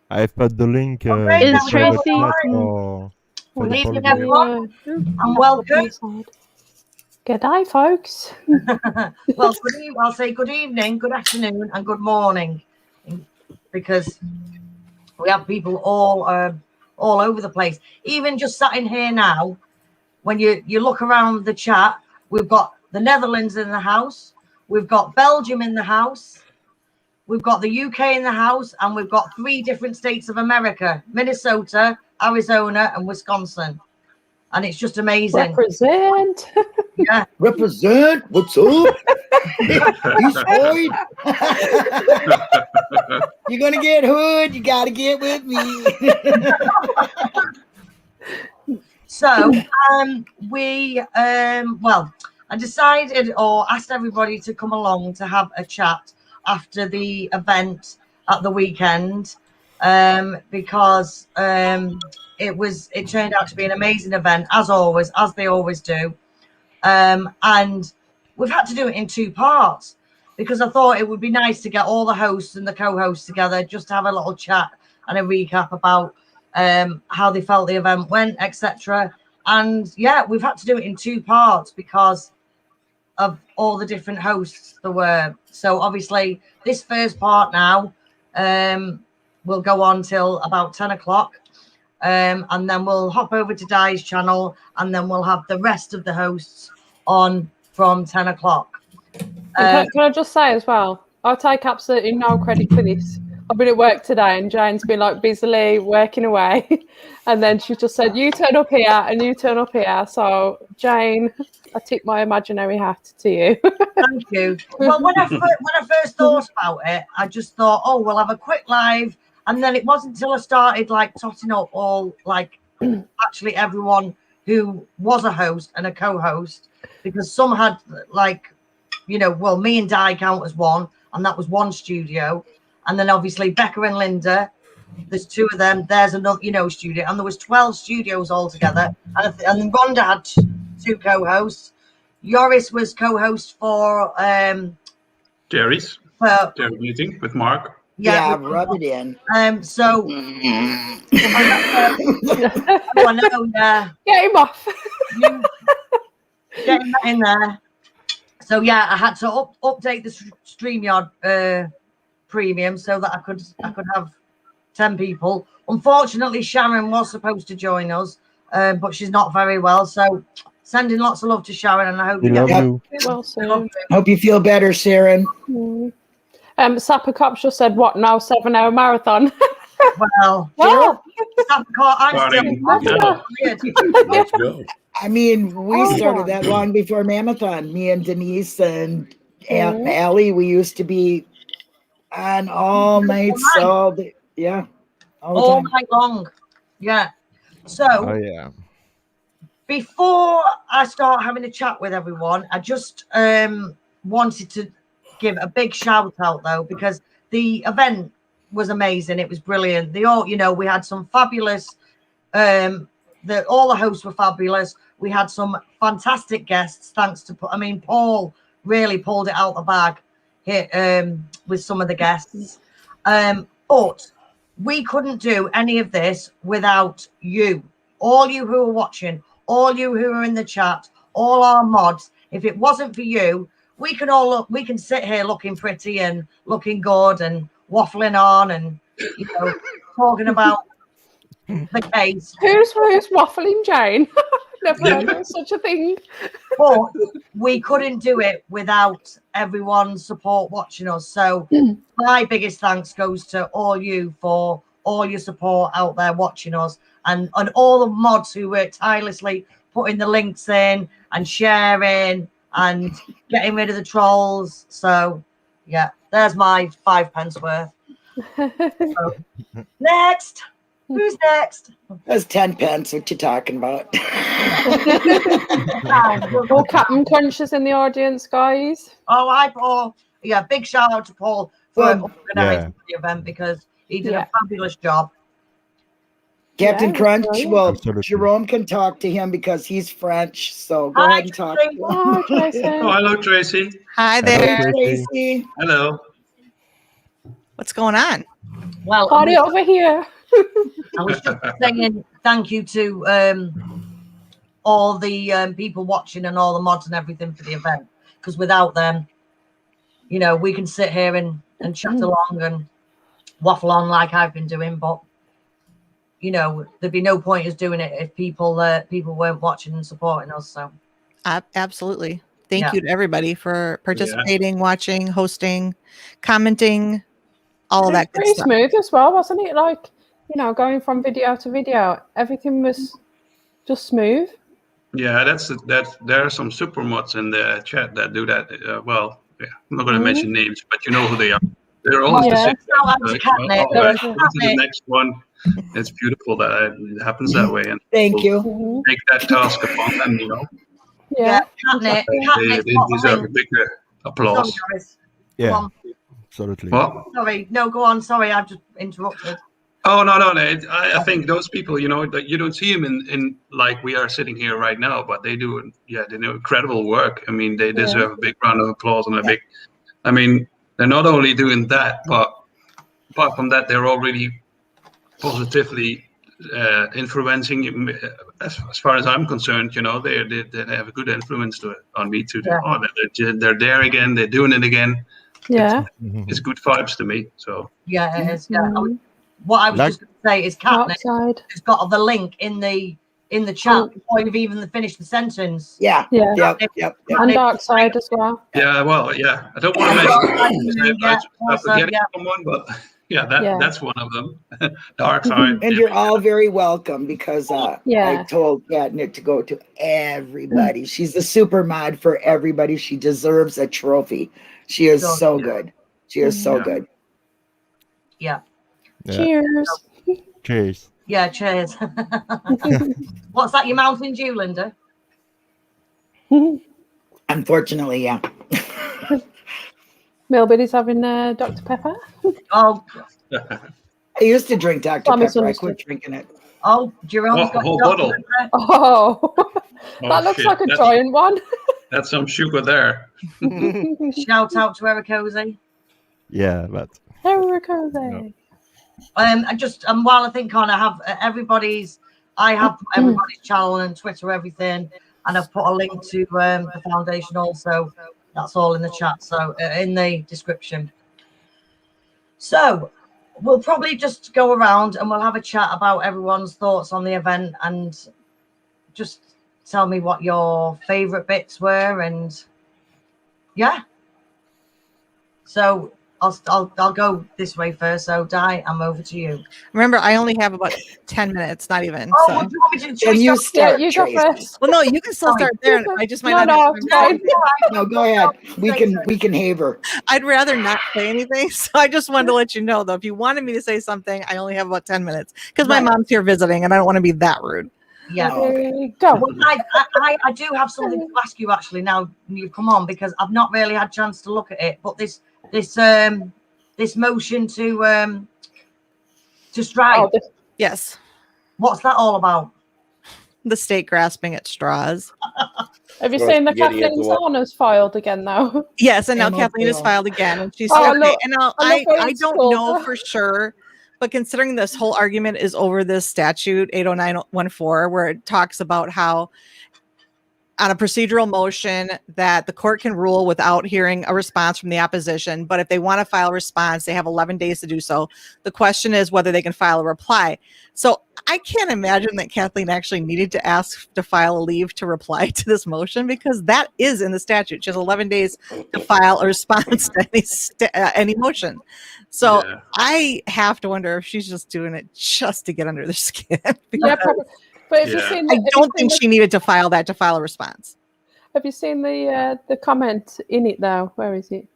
I've put the link Okay, in now the we private go chat on. for the Good evening, poll. everyone, and welcome. Good day, folks. Well, I'll say good evening, good afternoon, and good morning, because we have people all over the place. Even just sat in here now, when you look around the chat, we've got the Netherlands in the house, we've got Belgium in the house, we've got the UK in the house, and we've got 3 different states of America: Minnesota, Arizona, and Wisconsin. And it's just amazing. Represent. Yeah. Represent. What's up? He's Floyd. You're gonna get hood. You gotta get with me. So I decided or asked everybody to come along to have a chat after the event at the weekend, because it turned out to be an amazing event, as always, as they always do. And we've had to do it in 2 parts because I thought it would be nice to get all the hosts and the co-hosts together just to have a little chat and a recap about how they felt the event went, etc. And yeah, we've had to do it in 2 parts because of all the different hosts there were. So obviously this first part now will go on till about 10 o'clock. And then we'll hop over to Di's channel, and then we'll have the rest of the hosts on from 10 o'clock. Can I just say as well, I'll take absolutely no credit for this. I've been at work today and Jane's been like busily working away. And then she just said, you turn up here and you turn up here. So Jane, I tip my imaginary hat to you. Thank you. Well, when I first thought about it, I just thought, oh, we'll have a quick live. And then it wasn't until I started like totting up all like actually everyone who was a host and a co-host, because some had like, you know, well, me and Di count as one, and that was one studio. And then obviously Becca and Linda, there's 2 of them. There's another, you know, studio, and there was 12 studios altogether. And then Rhonda had 2 co-hosts. Joris was co-host for Jerry's Jerry meeting with Mark. Yeah, rub it in. So I know, yeah. Get him off. Getting that in there. So yeah, I had to update the StreamYard premium so that I could have 10 people. Unfortunately, Sharon was supposed to join us, but she's not very well. So sending lots of love to Sharon, and I hope We love you. Well soon. Hope you feel better, Sharon. Sapper Cops just said, what now, 7-hour marathon? Well, I'm still Let's go. I mean, we started that long before Mamathon. Me and Denise and Allie, we used to be on all nights, all the all night long. Yeah. So Oh yeah. before I start having a chat with everyone, I just wanted to give a big shout out though, because the event was amazing. It was brilliant. They all, you know, we had some fabulous all the hosts were fabulous. We had some fantastic guests, thanks to Paul really pulled it out the bag here with some of the guests. But we couldn't do any of this without you. All you who are watching, all you who are in the chat, all our mods. If it wasn't for you, we can sit here looking pretty and looking good and waffling on and, you know, talking about the case. Who's waffling, Jane? Never heard of such a thing. But we couldn't do it without everyone's support watching us. So my biggest thanks goes to all you for all your support out there watching us, and all the mods who work tirelessly putting the links in and sharing and getting rid of the trolls. So yeah, there's my 5 pence worth. So, next. Who's next? That's 10 pence. What you talking about? All Captain Crunchers in the audience, guys. Oh, hi, Paul. Yeah, big shout out to Paul for organizing the event, because he did a fabulous job. Captain Crunch, well, Absolutely. Jerome can talk to him because he's French, so go ahead and talk. Hi, Tracy. Oh, hello, Tracy. Hi there. Tracy. Hello. What's going on? Well, Party over here. I was just saying thank you to all the people watching and all the mods and everything for the event, because without them, you know, we can sit here and chat along and waffle on like I've been doing, but you know, there'd be no point us doing it if people weren't watching and supporting us. So absolutely. Thank you to everybody for participating, watching, hosting, commenting, all of that good stuff. Pretty smooth as well, wasn't it? Like, you know, going from video to video, everything was just smooth. Yeah, there are some super mods in the chat that do that. Well, yeah, I'm not going to mention names, but you know who they are. They're always the same. The next one. It's beautiful that it happens that way, and thank you. Take that task upon them, you know. Yeah, they deserve a bigger applause. Yeah, absolutely. What? Sorry, no, go on. Sorry, I've just interrupted. Oh no! I think those people, you know, that you don't see them in like we are sitting here right now, but they do. Yeah, they do incredible work. I mean, they deserve a big round of applause and a big. I mean, they're not only doing that, but apart from that, they're already positively influencing. As far as I'm concerned, you know, they have a good influence on me too. Oh, they're there again. They're doing it again. Yeah, it's good vibes to me. So yeah, it is. Yeah. What I was just going to say is Katniss has got the link in the chat before you've even finished the sentence. Yeah. And Darkside as well. Yeah, well, yeah. I don't want to mention I'm forgetting someone, but that's one of them. Darkside. And you're all very welcome, because I told Katniss to go to everybody. She's the super mod for everybody. She deserves a trophy. She is so good. She is so good. Yeah. Cheers. Cheers. Yeah, cheers. What's that, your Mountain Dew, Linda? Unfortunately, yeah. Milby's having Dr. Pepper. Oh. I used to drink Dr. Pepper. I quit drinking it. Oh, Jerome's got a whole bottle. Oh, that looks like a giant one. That's some sugar there. Shout out to Ericozy. Yeah, but Ericozy. While I think on, I have everybody's channel and Twitter, everything, and I've put a link to the foundation also. That's all in the chat, so in the description. So we'll probably just go around and we'll have a chat about everyone's thoughts on the event, and just tell me what your favorite bits were, and yeah. So I'll go this way first. So Di, I'm over to you. Remember, I only have about 10 minutes, not even. Oh, so. well, do you want me to Can you start? You go first. Well, no, you can still start there. I just might not. No, go ahead. We can haver. I'd rather not say anything, so I just wanted to let you know, though. If you wanted me to say something, I only have about 10 minutes because my mom's here visiting, and I don't want to be that rude. Yeah. Go. Well, I do have something to ask you actually. Now you've come on, because I've not really had a chance to look at it, but this motion to strike. Yes. What's that all about? The state grasping at straws. Have you seen the Kathleen Saunas filed again now? Yes, and now Kathleen has filed again, and she's okay. Look, and now I don't know for sure, but considering this whole argument is over this statute 80914, where it talks about how on a procedural motion that the court can rule without hearing a response from the opposition, but if they want to file a response, they have 11 days to do so. The question is whether they can file a reply. So I can't imagine that Kathleen actually needed to ask to file a leave to reply to this motion, because that is in the statute. She has 11 days to file a response to any motion. So I have to wonder if she's just doing it just to get under their skin. Yeah, probably. But I don't think she needed to file a response. Have you seen the comment in it though? Where is it?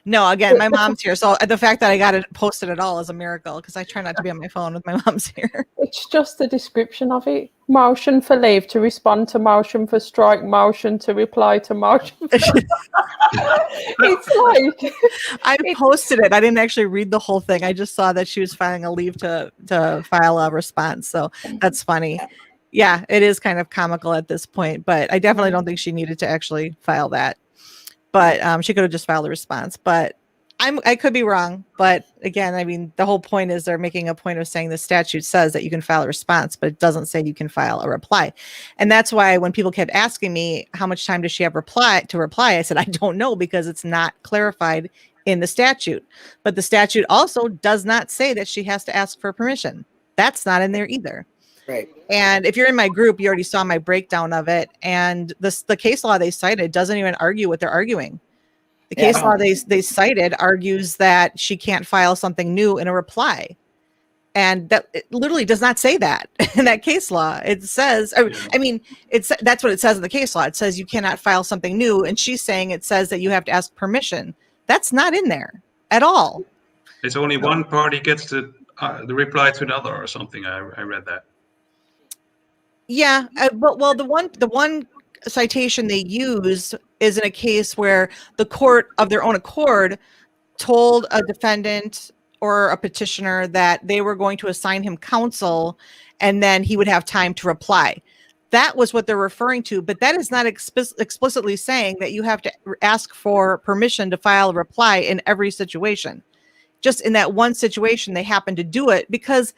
No, again, my mom's here. So the fact that I got it posted at all is a miracle, because I try not to be on my phone with my mom's here. It's just the description of it. Motion for leave to respond to motion for strike, motion to reply to motion. It's like I posted it. I didn't actually read the whole thing. I just saw that she was filing a leave to file a response. So that's funny. Yeah, it is kind of comical at this point, but I definitely don't think she needed to actually file that. But she could have just filed a response. But I could be wrong, but again, I mean, the whole point is they're making a point of saying the statute says that you can file a response, but it doesn't say you can file a reply. And that's why when people kept asking me how much time does she have to reply, I said, I don't know, because it's not clarified in the statute. But the statute also does not say that she has to ask for permission. That's not in there either. Right. And if you're in my group, you already saw my breakdown of it. And the case law they cited doesn't even argue what they're arguing. The case law they cited argues that she can't file something new in a reply. And that it literally does not say that in that case law. It says, I mean, that's what it says in the case law. It says you cannot file something new. And she's saying it says that you have to ask permission. That's not in there at all. It's only one party gets the reply to another or something. I read that. Yeah, but the one citation they use is in a case where the court of their own accord told a defendant or a petitioner that they were going to assign him counsel, and then he would have time to reply. That was what they're referring to, but that is not explicitly saying that you have to ask for permission to file a reply in every situation. Just in that one situation, they happened to do it because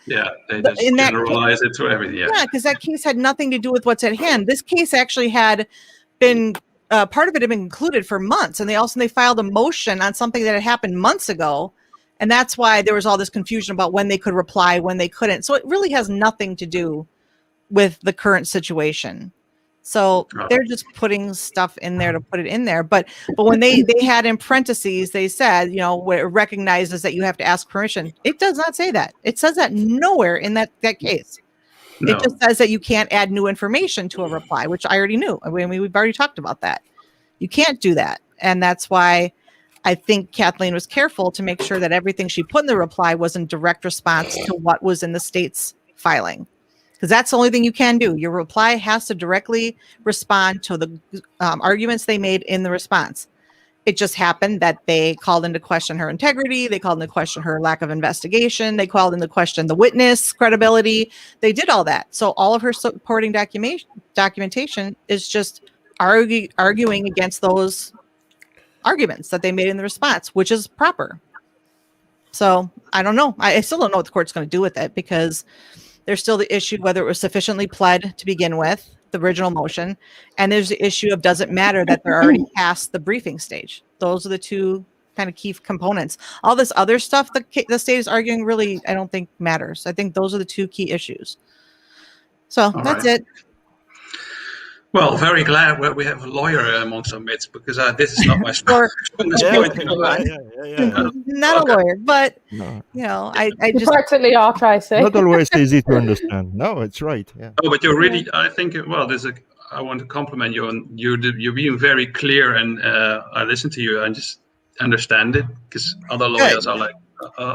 they just generalize it to everything. Yeah, because that case had nothing to do with what's at hand. This case actually had been part of it had been included for months, and they filed a motion on something that had happened months ago, and that's why there was all this confusion about when they could reply, when they couldn't. So it really has nothing to do with the current situation. So they're just putting stuff in there to put it in there. But when they had in parentheses, they said, where it recognizes that you have to ask permission. It does not say that. It says that nowhere in that case. No. It just says that you can't add new information to a reply, which I already knew. I mean, we've already talked about that. You can't do that. And that's why I think Kathleen was careful to make sure that everything she put in the reply was in direct response to what was in the state's filing. Because that's the only thing you can do. Your reply has to directly respond to the arguments they made in the response. It just happened that they called into question her integrity. They called into question her lack of investigation. They called into question the witness credibility. They did all that. So all of her supporting documentation is just arguing against those arguments that they made in the response, which is proper. So I don't know. I still don't know what the court's going to do with it, because there's still the issue whether it was sufficiently pled to begin with, the original motion, and there's the issue of does it matter that they're already past the briefing stage. Those are the two kind of key components. All this other stuff the state is arguing really, I don't think matters. I think those are the two key issues. So that's it. Well, very glad we have a lawyer amongst our midst, because this is not my strongest point. Not a lawyer, but I just practically are, Tracy. Not always easy to understand. No, it's right. Yeah. Oh, but you're really. I think. Well, I want to compliment you on you're being very clear, and I listen to you and just understand it, because other lawyers are like,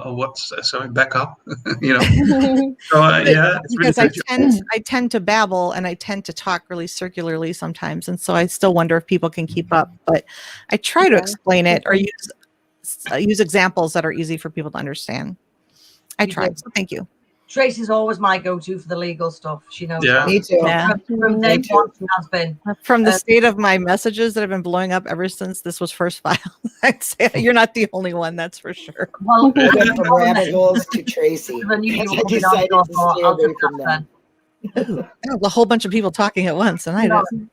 what's sorry, back up. So it's because really I tend to babble, and I tend to talk really circularly sometimes, and so I still wonder if people can keep up, but I try to explain it or use examples that are easy for people to understand. I try. So thank you. Tracy's always my go-to for the legal stuff. She knows. Yeah, me too. Yeah. From day one, she has been. From the state of my messages that have been blowing up ever since this was first filed, I'd say you're not the only one, that's for sure. Well, We went from rabbit holes to Tracy. I knew you I were coming decided on, to so stay I'll away just from ask them. A whole bunch of people talking at once, and I don't.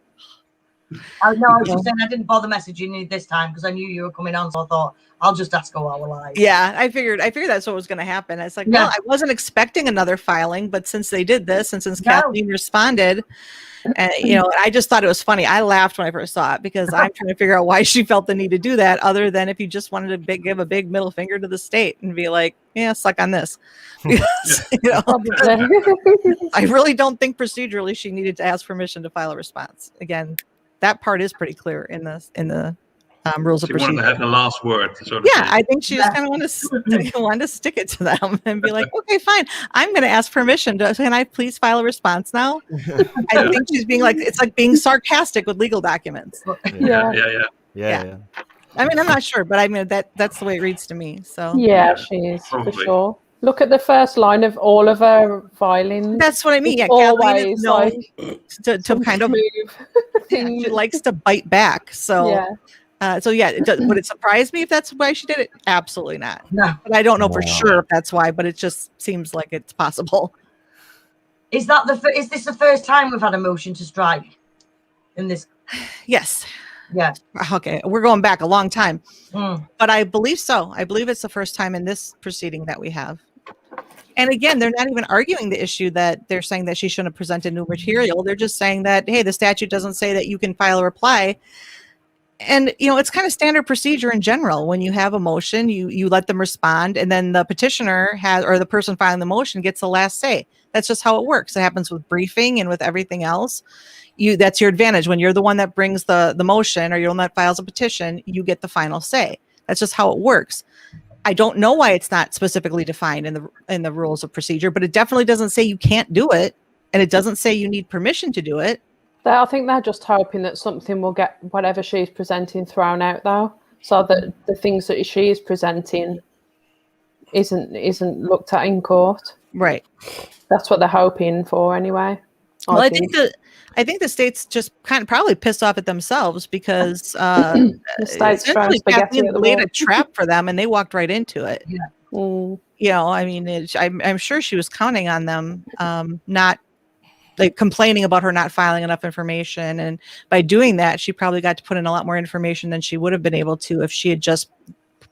I was just saying I didn't bother messaging you this time because I knew you were coming on, so I thought I'll just ask her while we're live. Yeah, I figured that's what was going to happen. It's like, well, I wasn't expecting another filing, but since they did this, and since Kathleen responded, I just thought it was funny. I laughed when I first saw it, because I'm trying to figure out why she felt the need to do that, other than if you just wanted to give a big middle finger to the state and be like, yeah, suck on this. Because, I really don't think procedurally she needed to ask permission to file a response. Again, that part is pretty clear in the rules of procedure. She wanted to have the last word. I think she just kind of wanted to stick it to them and be like, okay, fine. I'm going to ask permission. Can I please file a response now? I think she's being like, it's like being sarcastic with legal documents. Yeah. I mean, I'm not sure, but I mean, that's the way it reads to me. So yeah, she is for sure. Look at the first line of all of her filings. That's what I mean. Yeah, Kathleen is known to kind of she likes to bite back. So So yeah, would it surprise me if that's why she did it? Absolutely not. No. But I don't know for Wow. sure if that's why, but it just seems like it's possible. Is this the first time we've had a motion to strike in this? Yes. Yeah. Okay. We're going back a long time, Mm. but I believe so. I believe it's the first time in this proceeding that we have. And again, they're not even arguing the issue that they're saying that she shouldn't have presented new material. They're just saying that, hey, the statute doesn't say that you can file a reply. And, it's kind of standard procedure in general. When you have a motion, you let them respond, and then the petitioner or the person filing the motion gets the last say. That's just how it works. It happens with briefing and with everything else. That's your advantage. When you're the one that brings the motion, or you're the one that files a petition, you get the final say. That's just how it works. I don't know why it's not specifically defined in the rules of procedure, but it definitely doesn't say you can't do it, and it doesn't say you need permission to do it. I think they're just hoping that something will get whatever she's presenting thrown out, though, so that the things that she is presenting isn't looked at in court. Right. That's what they're hoping for, anyway. Well, I think the state's just kind of probably pissed off at themselves because the state's trying Kathleen laid a trap for them, and they walked right into it. Yeah. Mm. I mean, I'm sure she was counting on them not like complaining about her not filing enough information, and by doing that, she probably got to put in a lot more information than she would have been able to if she had just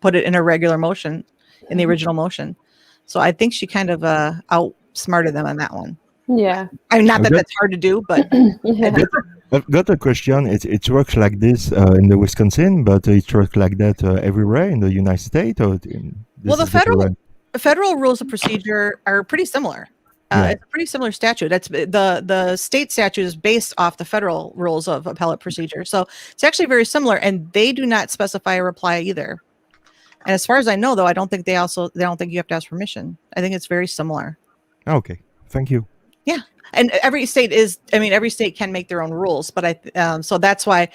put it in a regular motion, in the original motion. So I think she kind of outsmarted them on that one. Yeah. I mean, not that that's hard to do, but Yeah. I've got a question. It works like this in the Wisconsin, but it works like that everywhere in the United States. Well, the federal rules of procedure are pretty similar. It's a pretty similar statute. That's the state statute is based off the federal rules of appellate procedure, so it's actually very similar. And they do not specify a reply either. And as far as I know, though, I don't think they don't think you have to ask permission. I think it's very similar. Okay, thank you. Yeah, and every state can make their own rules, but so that's why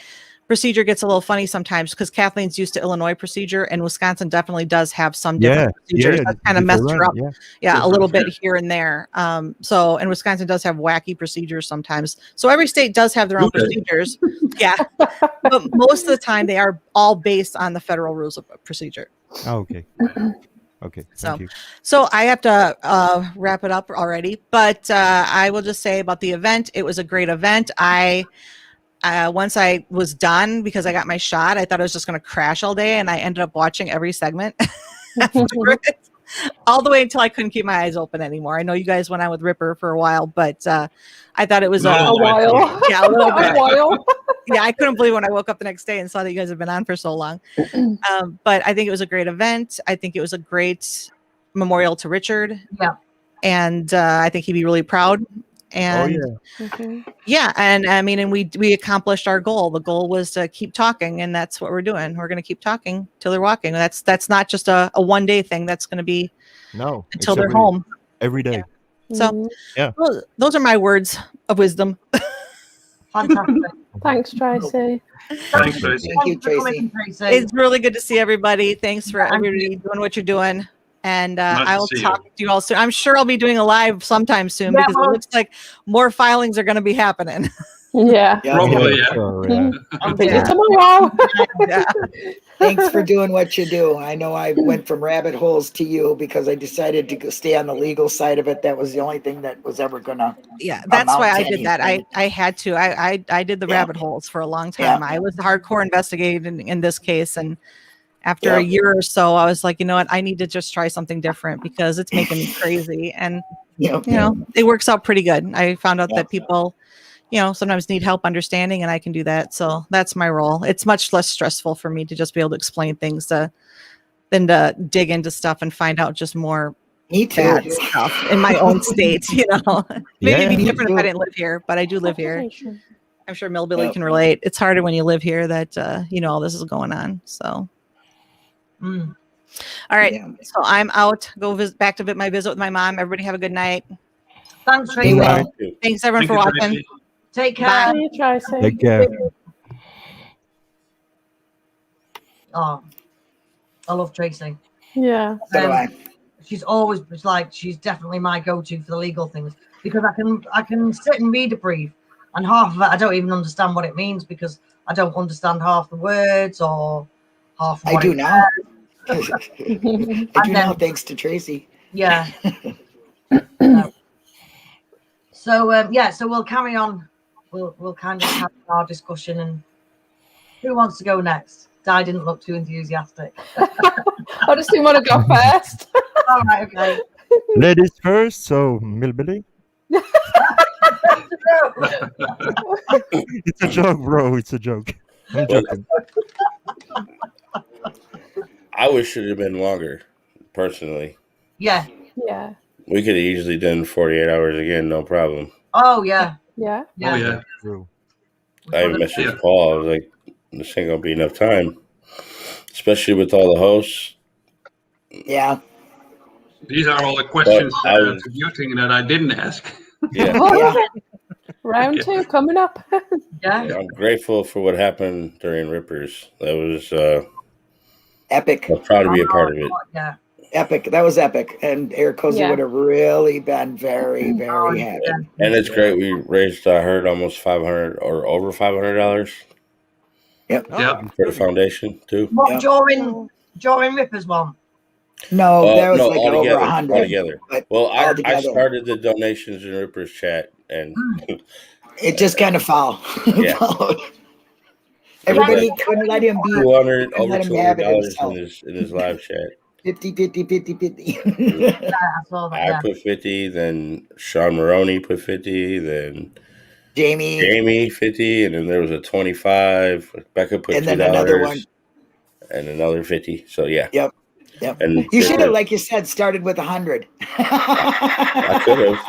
procedure gets a little funny sometimes, because Kathleen's used to Illinois procedure, and Wisconsin definitely does have some different procedures that kind of messed her up. Yeah, a little bit here and there. And Wisconsin does have wacky procedures sometimes. So every state does have their own procedures. Yeah, but most of the time they are all based on the federal rules of procedure. Okay. Okay. Thank you. So I have to wrap it up already, but I will just say about the event, it was a great event. Once I was done, because I got my shot, I thought I was just going to crash all day, and I ended up watching every segment afterwards, all the way until I couldn't keep my eyes open anymore. I know you guys went on with Ripper for a while, but I thought it was a while. Yeah, a little bit. A while. Yeah, I couldn't believe when I woke up the next day and saw that you guys have been on for so long. But I think it was a great event. I think it was a great memorial to Richard. Yeah. And I think he'd be really proud. And and I mean, and we accomplished our goal. The goal was to keep talking, and that's what we're doing. We're going to keep talking till they're walking. That's not just a one-day thing. That's going to be until they're home every day. Yeah. So well, those are my words of wisdom. Fantastic. Thanks, Tracy. Thanks, Tracy. Thank you, Tracy. It's really good to see everybody. Thanks for everybody doing what you're doing. And I will talk to you all soon. I'm sure I'll be doing a live sometime soon, because it looks like more filings are going to be happening. Yeah. Probably, Tomorrow. Thanks for doing what you do. I know I went from rabbit holes to you because I decided to stay on the legal side of it. That was the only thing that was ever gonna. Yeah, that's why I did that. I had to. I did the rabbit holes for a long time. I was hardcore investigating in this case, and after a year or so, I was like, you know what? I need to just try something different, because it's making me crazy. And it works out pretty good. I found out that people, sometimes need help understanding, and I can do that. So that's my role. It's much less stressful for me to just be able to explain things than to dig into stuff and find out just more bad stuff in my own state. Maybe it'd be different if I didn't live here, but I do live here. I'm sure Millbilly can relate. It's harder when you live here that all this is going on. So. All right. So I'm out. Go back to my visit with my mom. Everybody have a good night. Thanks, Tracy. Thanks everyone for watching. Tracy. Take care. Bye, Tracy. Take care. Oh, I love Tracy. Yeah. So do I. She's always she's definitely my go-to for the legal things, because I can sit and read a brief and half of it I don't even understand what it means because I don't understand half the words or half. I do now. I do now, thanks to Tracy. Yeah. So we'll carry on. We'll kind of have our discussion. And who wants to go next? Di didn't look too enthusiastic. I just didn't want to go first. All right, okay. Ladies first, so Millbilly. It's a joke, bro. It's a joke. I'm joking. I wish it had been longer, personally. Yeah. Yeah. We could have easily done 48 hours again, no problem. Oh yeah. Yeah. Oh yeah. True. I even messaged Paul. I was like, this ain't going to be enough time, especially with all the hosts. Yeah. These are all the questions But I was- contributing that I didn't ask. Yeah. Round 2 coming up. Yeah. I'm grateful for what happened during Rippers. That was Epic. I'm proud to be a part of it. Yeah. Epic. That was epic. And Eric Cozy Yeah. would have really been very, Oh, very yeah. happy. And it's great. We raised, I heard, almost $500 or over $500 Yep. Yeah. for the foundation too. What Yeah. during Rippers one? No, there was no, like altogether, over 100. altogether. But Well, I altogether. started the donations in Rippers chat, and it just kind of followed. Yeah. Everybody couldn't let him be 200 couldn't over let him have it $200 himself. in his live chat. 50, 50, 50, 50. Yeah, I saw that. I Yeah. put 50, then Sean Maroney put 50, then Jamie. Jamie 50, and then there was a 25. Becca put And $2 then another one. and another 50. So yeah. Yep. Yep. And You should have, like you said, started with 100. I could have.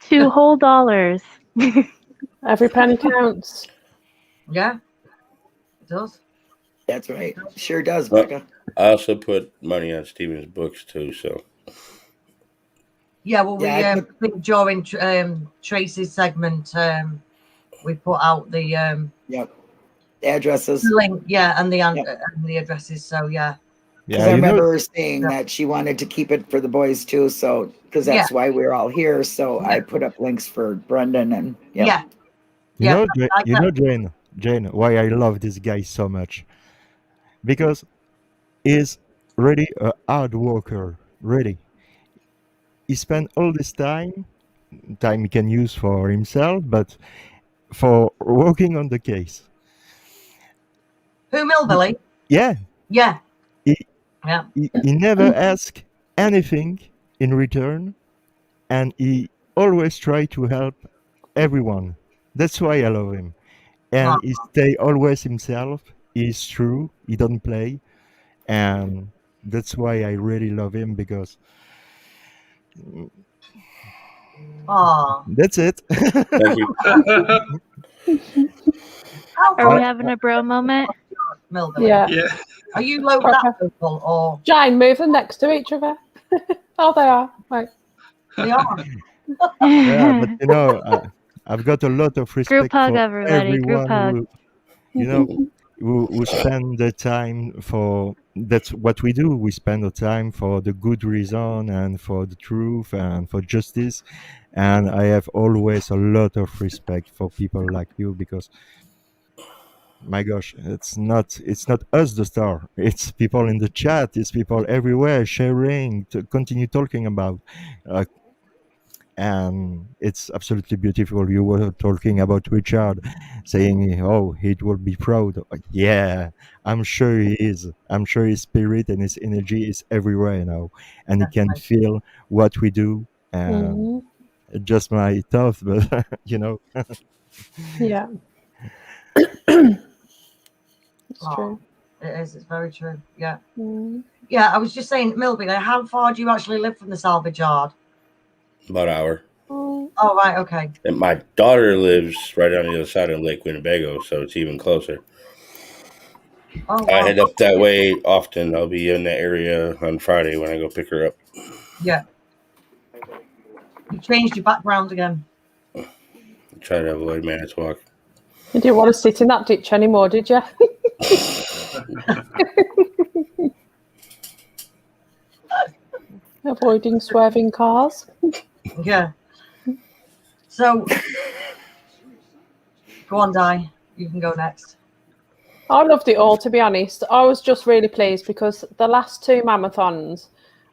$2 whole dollars. Every penny counts. Yeah. It does. That's right. Sure does, Well, Becca. I also put money on Steven's books too. So Yeah, well, we Yeah, I think during Tracy's segment, we put out the Yep. The addresses. link, and the Yep. and the addresses. So yeah, Because I remember her saying that she wanted to keep it for the boys too. So, because that's why we're all here. So I put up links for Brendan and yeah. You Yeah, know, I like that. Jane, why I love this guy so much? Because he's really a hard worker, really. He spent all this time he can use for himself, but for working on the case. Who, Millbilly? Yeah, Yeah. he Yeah. never asked anything in return, and he always tried to help everyone. That's why I love him. And he stay always himself. He's true. He don't play. And that's why I really love him, because Oh, that's it. thank you. Are we having a bro moment? Millbilly. Yeah. Yeah. Are you low that people or Jane, move them next to each other. Oh, they are. Right. they are? Yeah, but you know, I've got a lot of respect Group hug, for everybody. Group everyone hug. who, you know, who spend the time for. That's what we do. We spend the time for the good reason and for the truth and for justice. And I have always a lot of respect for people like you, because, my gosh, it's not us the star. It's people in the chat. It's people everywhere sharing to continue talking about. And it's absolutely beautiful. You were talking about Richard, saying, "Oh, he will be proud." Yeah, I'm sure he is. I'm sure his spirit and his energy is everywhere now, and he can feel what we do. And just my thoughts, but you know. Yeah. It's true. It is. It's very true. Yeah. Mm. Yeah. I was just saying, Millbilly, how far do you actually live from the salvage yard? About an hour. Oh, Oh, right. Okay. And my daughter lives right on the other side of Lake Winnebago, so it's even closer. Oh, I wow. head up that way often. I'll be in that area on Friday when I go pick her up. Yeah. You changed your background again. Try to avoid Manitowoc. you didn't want to sit in that ditch anymore, did you? Avoiding swerving cars. Yeah. So, go on, Di. You can go next. I loved it all, to be honest. I was just really pleased because the last two marathons,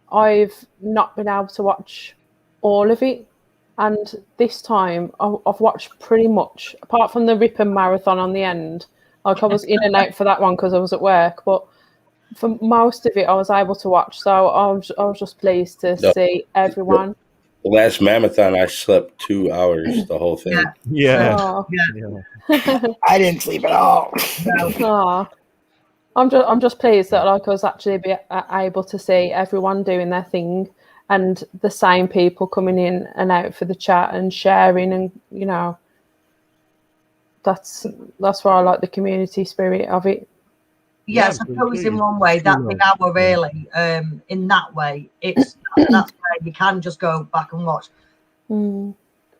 I've not been able to watch all of it. And this time, I've watched pretty much, apart from the Ripon Marathon on the end. Like, I was in and out for that one because I was at work. But for most of it, I was able to watch. So I was just pleased to see everyone. The last marathon, I slept 2 hours the whole thing. Yeah. Oh. I didn't sleep at all. Oh. I'm just pleased that like I was actually able to see everyone doing their thing and the same people coming in and out for the chat and sharing, and you know, that's why I like the community spirit of it. Yes, I suppose in one way that the hour really, in that way, that's where you can just go back and watch,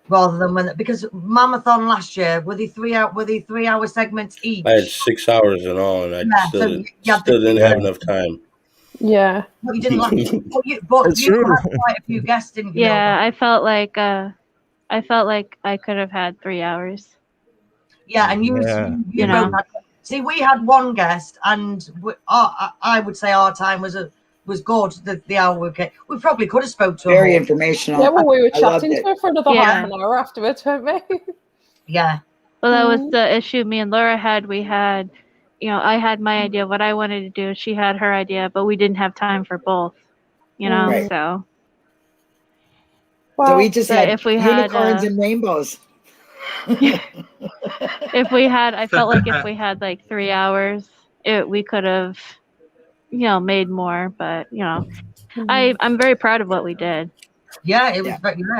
rather than because Marathon last year were the 3 hour segments each. I had 6 hours in all, and I still didn't have enough time. Yeah, but you didn't like. But you had quite a few guests, didn't you? Yeah, I felt like I could have had 3 hours. Yeah, and you know. See, we had one guest, and I would say our time was good. The hour we get, we probably could have spoke to very her. informational. Yeah, well, we were chatting to her for another half an hour afterwards, weren't we? Yeah. Well, that was the issue me and Laura had. We had, you know, I had my idea of what I wanted to do. She had her idea, but we didn't have time for both. You know, Right. so. So we just had if we unicorns had, and rainbows. I felt like if we had like 3 hours, we could have, you know, made more. But you know, I'm very proud of what we did. Yeah, it was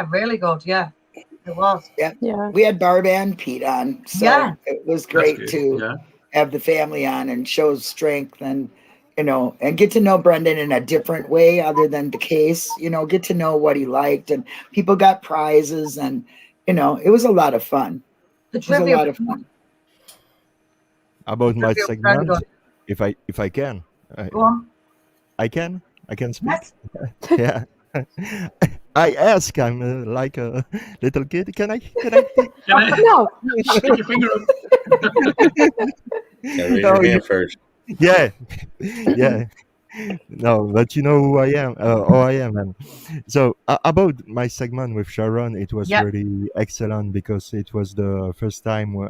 really good. Yeah, it was. Yeah. We had Barb and Pete on, so it was great to have the family on and show strength and, you know, and get to know Brendan in a different way other than the case, you know, get to know what he liked, and people got prizes, and, you know, it was a lot of fun. It was a lot of fun. About my segment, if I can. Go on. I can speak. Yeah. I ask. I'm like a little kid. Can I? No. Stick your finger up. Raise your hand first. Yeah. No, but you know who I am. And so about my segment with Sharon, it was really excellent because it was the first time we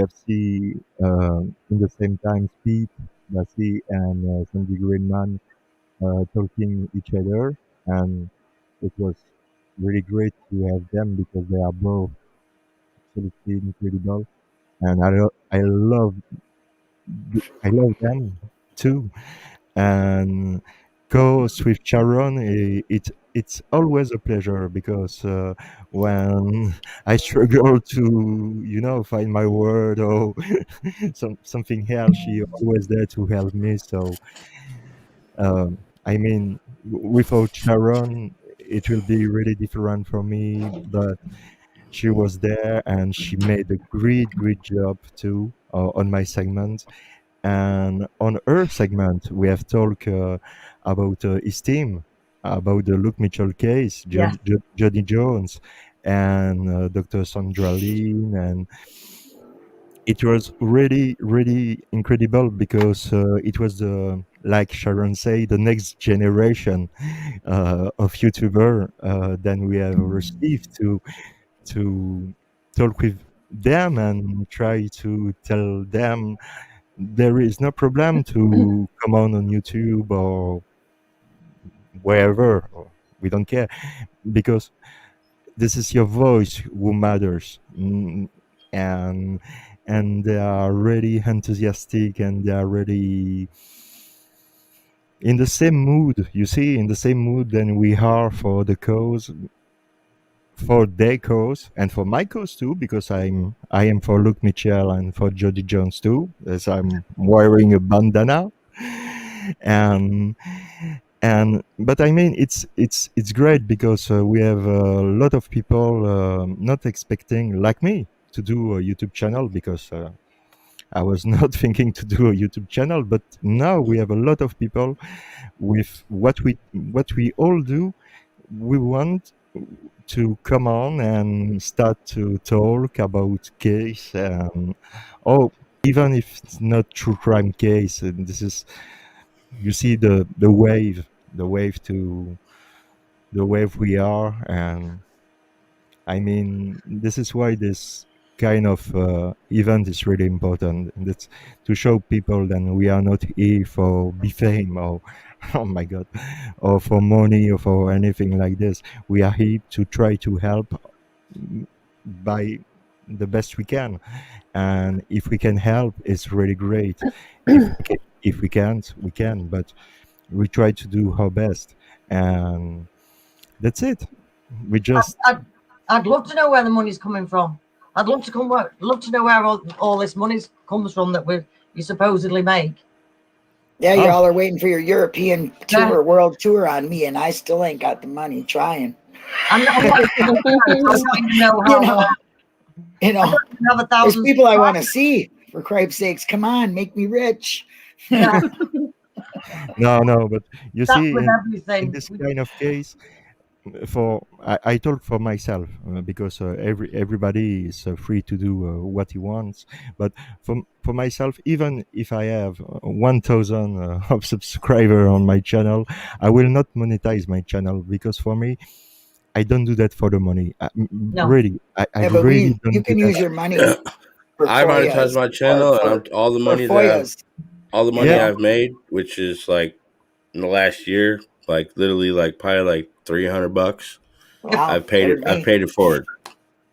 have seen in the same time Pete, Lassie, and Sandy Greenman talking each other, and it was really great to have them because they are both absolutely incredible, and I love them too. And co-host with Sharon, it's always a pleasure because when I struggle to, you know, find my word or something else, she always there to help me. So I mean, without Sharon, it will be really different for me, but she was there and she made a great job too on my segment. And on her segment, we have talked about his team, about the Luke Mitchell case, Jody Jones, and Dr. Sandra Lynn, and it was really incredible because it was like Sharon said, the next generation of YouTuber that we have received to talk with them and try to tell them there is no problem to come on YouTube or wherever. We don't care because this is your voice who matters. And they are really enthusiastic and they are really in the same mood, you see, in the same mood than we are for the cause, for their cause, and for my cause too, because I am for Luke Mitchell and for Jody Jones too, as I'm wearing a bandana. But I mean, it's great because we have a lot of people not expecting, like me, to do a YouTube channel because I was not thinking to do a YouTube channel, but now we have a lot of people with what we all do. We want to come on and start to talk about case, or even if it's not true crime case, and this is, you see the wave we are. And I mean, this is why this kind of event is really important, and it's to show people that we are not here for be fame or oh my god, or for money or for anything like this. We are here to try to help by the best we can, and if we can help, it's really great. If we can't, we can, but we try to do our best, and that's it. We just I'd love to know where the money's coming from. I'd love to know where all this money comes from that you supposedly make. Yeah, y'all are waiting for your European tour, world tour on me, and I still ain't got the money trying. I'm not, you know, there's people I want to see. For Christ's sakes, come on, make me rich. Yeah. No, but you That's see, with in this kind of case, I talk for myself, because everybody is free to do what he wants. But for myself, even if I have 1,000 of subscriber on my channel, I will not monetize my channel, because for me, I don't do that for the money. No. Really, I really don't. You can use your money. I monetize my channel, and all the money I've made, which is like in the last year, like literally, like probably like $300. Wow. I've paid it forward.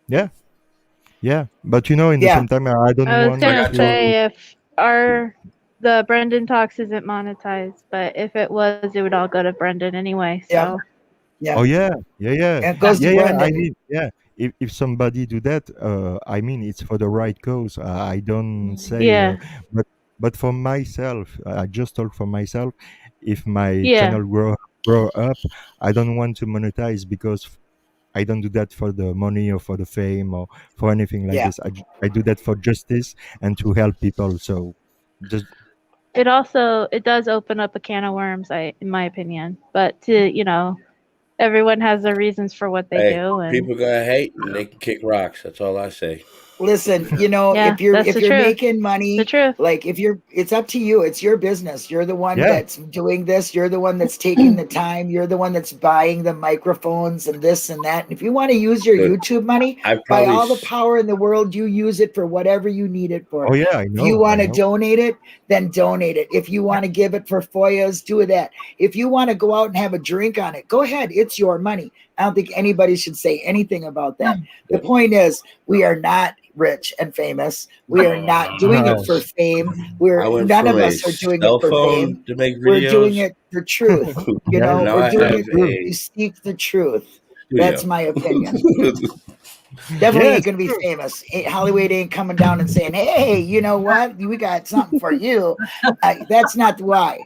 Yeah, but in the same time, I don't I was want gonna to say, if the Brendan Talks isn't monetized, but if it was, it would all go to Brendan anyway. So Oh yeah. It goes to Brendan. I mean, if somebody do that, I mean, it's for the right cause. I don't say, but for myself, I just talk for myself. If my channel grow up, I don't want to monetize, because I don't do that for the money or for the fame or for anything like this. I do that for justice and to help people. So just it does open up a can of worms, in my opinion. But everyone has their reasons for what they do. And people gonna hate, and they can kick rocks. That's all I say. Listen, if you're making money, like it's up to you. It's your business. You're the one that's doing this. You're the one that's taking the time. You're the one that's buying the microphones and this and that. And if you want to use your YouTube money, by all the power in the world, you use it for whatever you need it for. Oh yeah, I know. If you want to donate it, then donate it. If you want to give it for FOIAs, do that. If you want to go out and have a drink on it, go ahead. It's your money. I don't think anybody should say anything about that. The point is, we are not rich and famous. We are not doing it for fame. None of us are doing it for fame. To make videos. We're doing it for truth. We're doing it to seek the truth. That's my opinion. Definitely ain't gonna be famous. Hollywood ain't coming down and saying, "Hey, you know what? We got something for you." That's not why.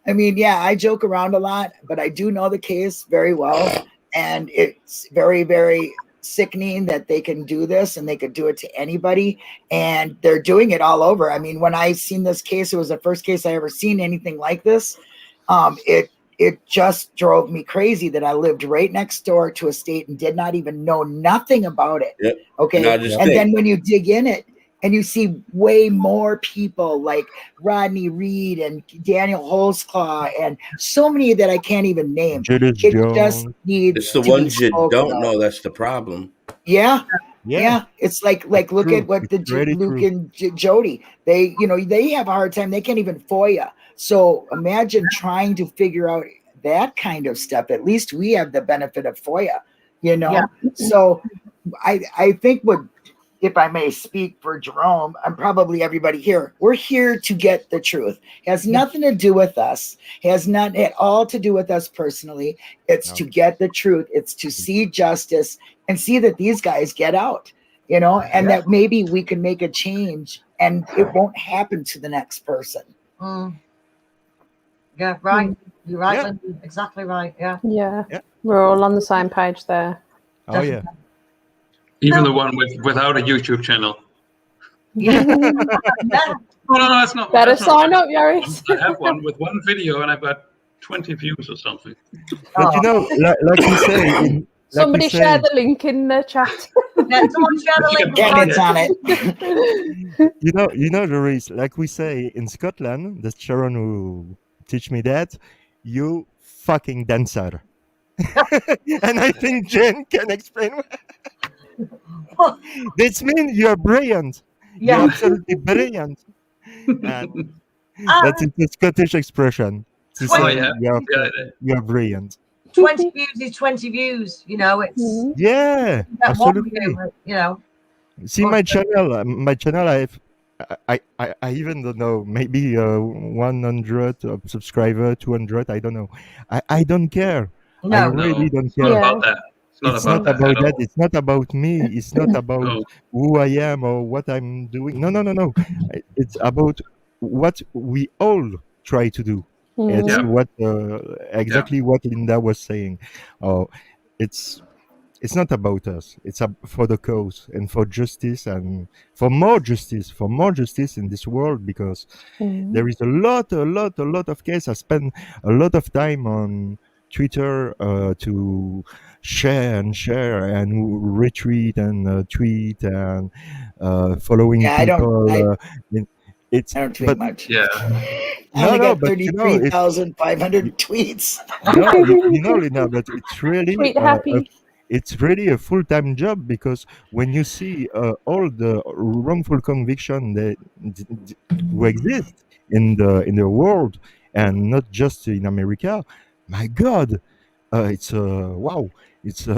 I mean, I joke around a lot, but I do know the case very well, and it's very, very sickening that they can do this, and they could do it to anybody, and they're doing it all over. I mean, when I seen this case, it was the first case I ever seen anything like this. It just drove me crazy that I lived right next door to a state and did not even know nothing about it. Yep. Okay. Then when you dig in it and you see way more people like Rodney Reed and Daniel Holzclaw and so many that I can't even name. It's the ones you don't know that's the problem. Yeah. It's like look at what Luke and Jody, they have a hard time. They can't even FOIA. So imagine trying to figure out that kind of stuff. At least we have the benefit of FOIA, So I think if I may speak for Jerome, I'm probably everybody here. We're here to get the truth. It has nothing to do with us. It has not at all to do with us personally. It's to get the truth. It's to see justice and see that these guys get out, and that maybe we can make a change and it won't happen to the next person. Yeah, right. You're right. Yeah. Exactly right. Yeah. We're all on the same page there. Oh yeah. Even the one without a YouTube channel. No, that's not. Better sign up, Yaris. I have one with one video, and I've got 20 views or something. But like you say, Somebody share the link in the chat. Yeah, someone share the link. It's on it. You know, Doris, like we say in Scotland, that's Sharon who teach me that, you fucking dancer. And I think Jen can explain this means you're brilliant. Yeah. You're absolutely brilliant. And that's a Scottish expression to say you're brilliant. 20 views is 20 views, you know, it's absolutely. View, you know. See my channel, I even don't know, maybe 100 subscriber, 200, I don't know. I don't care. No, I really don't care. It's not about that. It's not about that. It's not about me. It's not about who I am or what I'm doing. No. It's about what we all try to do. It's what exactly what Linda was saying. It's not about us. It's for the cause and for justice and for more justice in this world, because there is a lot of cases. I spend a lot of time on Twitter to share and retweet and tweet and following people. I don't tweet much. Yeah. I only got 33,500 tweets. Lina, but it's really it's really a full-time job, because when you see all the wrongful conviction that who exist in the world and not just in America, my God, it's wow. It's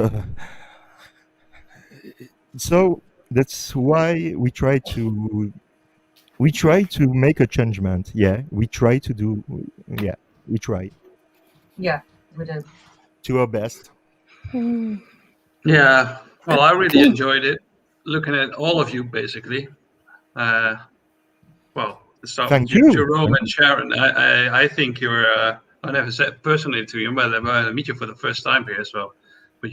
so that's why we try to make a changement. We try. Yeah, we do. To our best. Yeah, well, I really enjoyed it, looking at all of you, basically. Well, start with you, Jerome and Sharon. I think you're, I never said personally to you, but I meet you for the first time here, so. But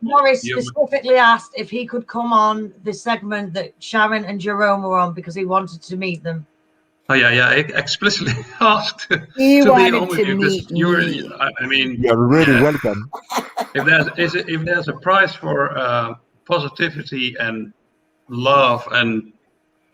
Morris specifically asked if he could come on the segment that Sharon and Jerome were on because he wanted to meet them. Oh yeah, I explicitly asked to be on with you because you're really welcome. If there's a prize for positivity and love and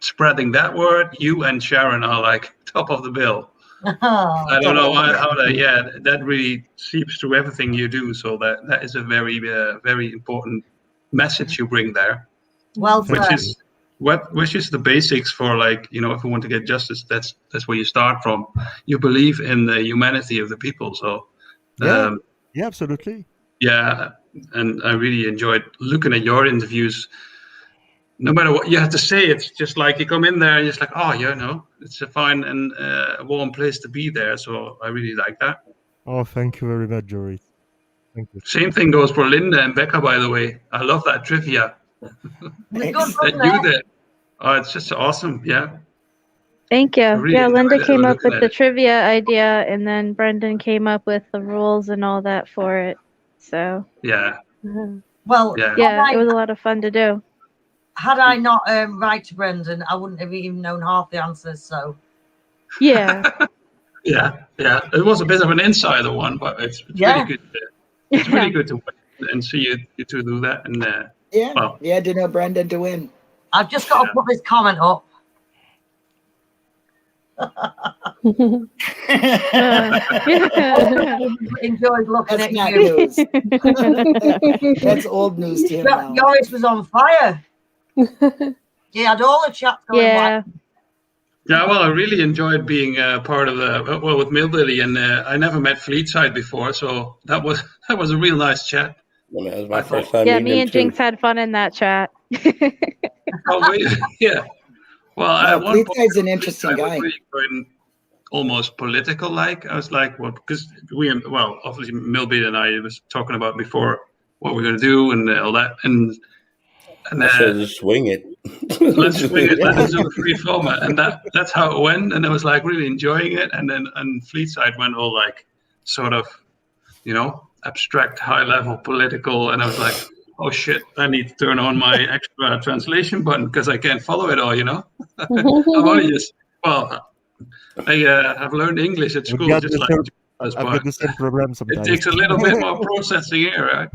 spreading that word, you and Sharon are like top of the bill. I don't know how that really seeps through everything you do. So that is a very very important message you bring there. Well, which is the basics for, like, you know, if we want to get justice, that's where you start from. You believe in the humanity of the people. So absolutely. Yeah, and I really enjoyed looking at your interviews. No matter what you have to say, it's just like you come in there and you're just like, oh, yeah, no, it's a fine and warm place to be there. So I really like that. Oh, thank you very much, Jory. Thank you. Same thing goes for Linda and Becca, by the way. I love that trivia that you did. Oh, it's just awesome. Yeah. Thank you. Really Linda came up with the trivia idea, and then Brendan came up with the rules and all that for it. So. Yeah. Well. Yeah, it was a lot of fun to do. Had I not write to Brendan, I wouldn't have even known half the answers. So. Yeah. Yeah. It was a bit of an insider one, but it's really good. It's really good to win and see you two do that. And to know Brendan to win. I've just got to put this comment up. Enjoyed looking at you. News. That's old news to him now. Yoris was on fire. He had all the chat going. Yeah. Yeah, well, I really enjoyed being part of with Millbilly, and I never met Fleetside before, so that was a real nice chat. Well, that was my first time. Yeah, me and Jinx had fun in that chat. Yeah. Well, Fleetside's an interesting guy. Really going almost political, like. I was like, well, because obviously Millbilly and I was talking about before what we're going to do and all that, and just swing it. Let's swing it. Let's do a free format, and that's how it went. And I was like really enjoying it. And then Fleetside went all like sort of, you know, abstract, high level, political. And I was like, oh shit, I need to turn on my extra translation button because I can't follow it all. You know, I've only I have learned English at school. I've got the same problem sometimes. It takes a little bit more processing here, right?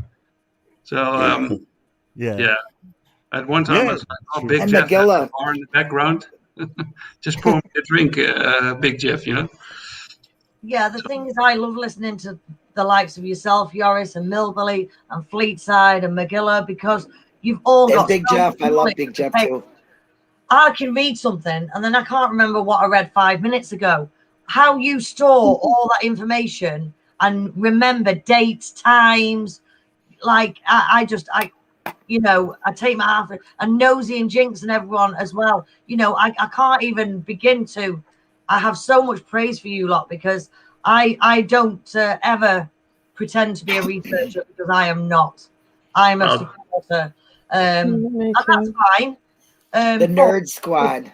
So yeah. At one time, I was like, "Oh, Big And Jeff has Magilla. a bar in the background. Just pour me a drink, Big Jeff." Yeah, the thing is, I love listening to the likes of yourself, Yoris, and Millbilly, and Fleetside, and Magilla, because you've all got Big Jeff. I love Big Jeff too. I can read something and then I can't remember what I read 5 minutes ago. How you store all that information and remember dates, times, like I take my half, and Nosy and Jinx and everyone as well. I can't even begin to. I have so much praise for you lot, because I don't ever pretend to be a researcher, because I am not. I'm a supporter. And that's fine. The Nerd Squad.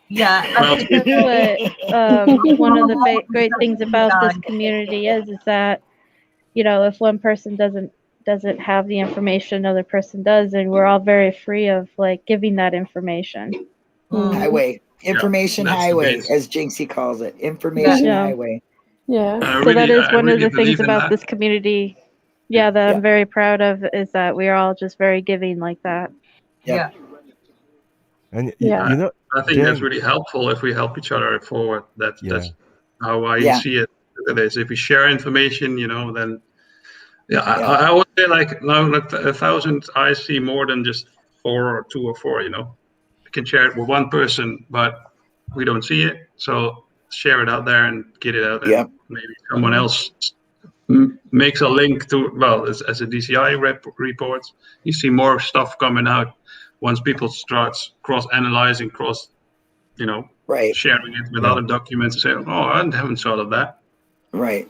Yeah. That's what one of the great things about this community is that, if one person doesn't have the information, another person does, and we're all very free of like giving that information. Highway. Information highway, as Jinxie calls it. Information highway. Yeah. So that is one of the things about this community, that I'm very proud of, is that we're all just very giving like that. Yeah. And I think that's really helpful if we help each other forward. That's how I see it. If we share information, then I would say like 1,000 I see more than just 4 or 2 or 4. We can share it with one person, but we don't see it. So share it out there and get it out there. Maybe someone else makes a link to, as a DCI reports, you see more stuff coming out once people start cross-analyzing, sharing it with other documents and say, "Oh, I haven't thought of that." Right.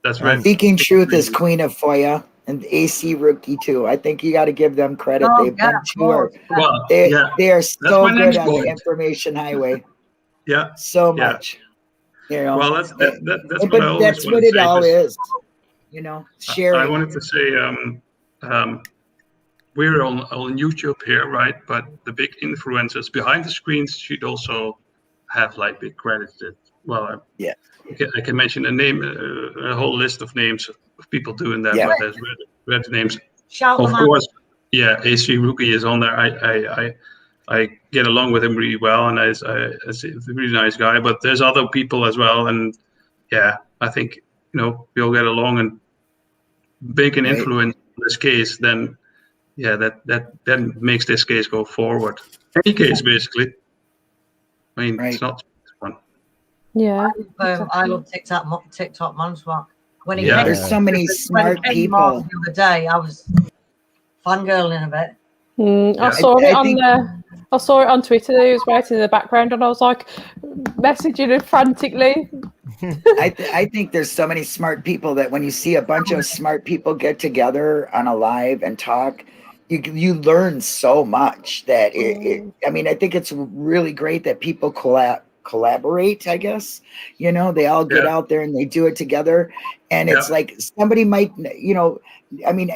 That's right. Seeking Truth is queen of FOIA, and AC Rookie too. I think you got to give them credit. They've been they are so good on the information highway. Yeah. So much. Well, that's but that's what it all is. Sharing. I wanted to say, we're on YouTube here, right? But the big influencers behind the screens should also have like big credits. I can mention a whole list of names of people doing that, but there's red names. Shout of course, AC Rookie is on there. I get along with him really well, and he's a really nice guy. But there's other people as well, and I think we all get along and make an influence in this case. Then that makes this case go forward. Any case, basically. I mean, it's not fun. Yeah. I love TikTok Monswap. When there's so many smart people. The other day, I was fangirling a bit. I saw it on Twitter. He was writing in the background, and I was like messaging him frantically. I think there's so many smart people that when you see a bunch of smart people get together on a live and talk, you learn so much that I think it's really great that people collaborate, I guess. They all get out there and they do it together, and it's like somebody might,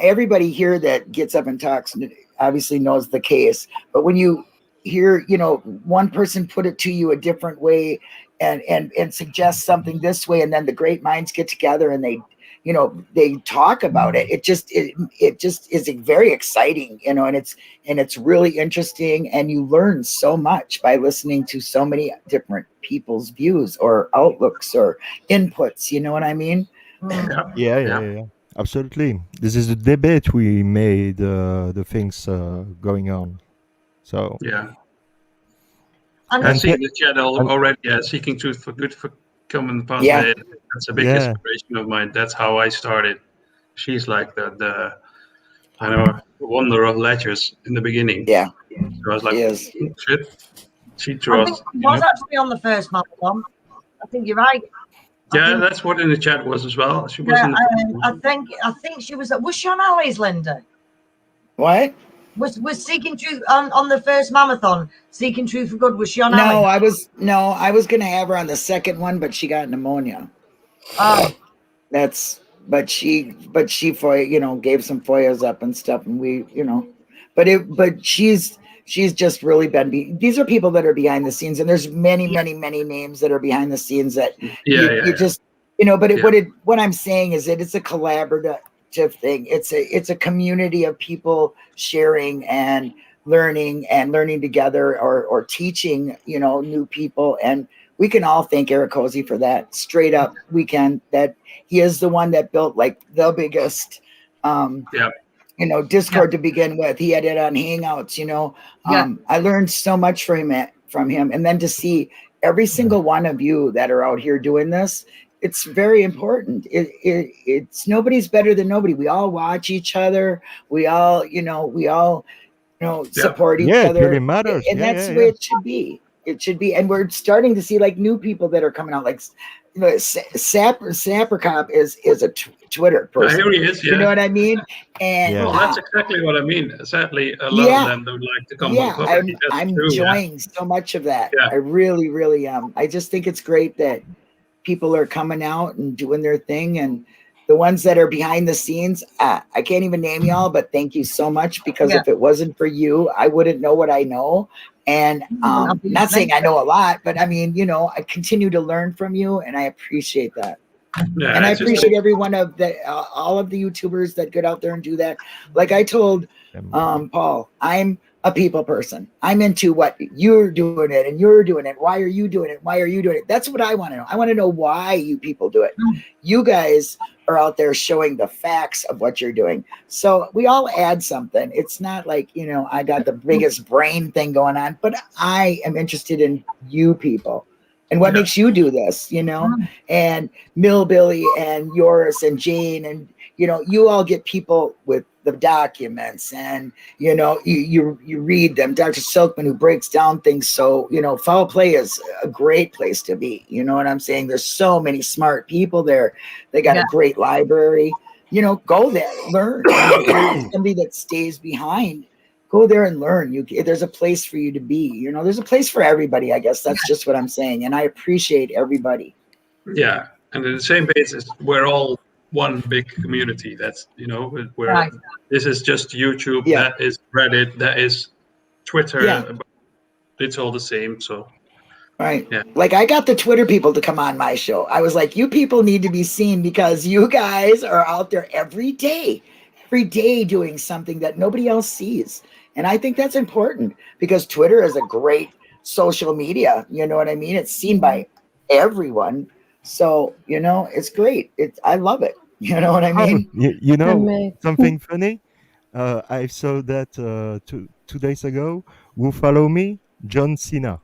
everybody here that gets up and talks obviously knows the case, but when you hear one person put it to you a different way and suggest something this way, and then the great minds get together and they talk about it, it just is very exciting, and it's really interesting, and you learn so much by listening to so many different people's views or outlooks or inputs, you know what I mean? Yeah. Absolutely. This is the debate we made, the things going on. So I've seen the channel already. Seeking Truth for Good for Common Past. That's a big inspiration of mine. That's how I started. She's like the wonder of ledgers in the beginning. Yeah. So I was like, shit. She draws. I think she was actually on the first marathon. I think you're right. That's what in the chat was as well. She wasn't. I think she was. Was she on Ali's, Linda? What? Was Seeking Truth on the first marathon? Seeking Truth for Good. Was she on? No, I was gonna have her on the second one, but she got pneumonia. Oh, but she gave some FOIAs up and stuff, and we but she's just really been. These are people that are behind the scenes, and there's many names that are behind the scenes that you just. But what I'm saying is that it's a collaborative interactive thing. It's a community of people sharing and learning together, or teaching, new people. And we can all thank Eric Cozy for that. Straight up, we can. That he is the one that built like the biggest Discord to begin with. He had it on Hangouts. I learned so much from him, and then to see every single one of you that are out here doing this, it's very important. It's nobody's better than nobody. We all watch each other. We all support each other. It really matters. And that's the way it should be. It should be. And we're starting to see like new people that are coming out, like Sapper Cop is a Twitter person. Here he is, You know what I mean? And well, that's exactly what I mean. Sadly, a lot of them don't like to come on. I'm enjoying so much of that. I really, really am. I just think it's great that people are coming out and doing their thing, and the ones that are behind the scenes, I can't even name y'all, but thank you so much, because if it wasn't for you, I wouldn't know what I know. And not saying I know a lot, but I mean, I continue to learn from you, and I appreciate that. And I appreciate every one of all of the YouTubers that get out there and do that. Like I told Paul, I'm a people person. I'm into what you're doing it, and you're doing it. Why are you doing it? Why are you doing it? That's what I want to know. I want to know why you people do it. You guys are out there showing the facts of what you're doing. So we all add something. It's not like, I got the biggest brain thing going on, but I am interested in you people and what makes you do this, and Millbilly and Yoris and Jane, and, you all get people with the documents, and, you read them. Dr. Silkman, who breaks down things. So, Foul Play is a great place to be. You know what I'm saying? There's so many smart people there. They got a great library. Go there, learn. Somebody that stays behind, go there and learn. There's a place for you to be. There's a place for everybody, I guess. That's just what I'm saying. And I appreciate everybody. Yeah. And in the same basis, we're all one big community. That's, where this is just YouTube, that is Reddit, that is Twitter. It's all the same. So right. Yeah. Like I got the Twitter people to come on my show. I was like, you people need to be seen, because you guys are out there every day doing something that nobody else sees. And I think that's important, because Twitter is a great social media. You know what I mean? It's seen by everyone. So, it's great. I love it. You know what I mean? Something funny? I saw that 2 days ago. Who follow me? John Cena.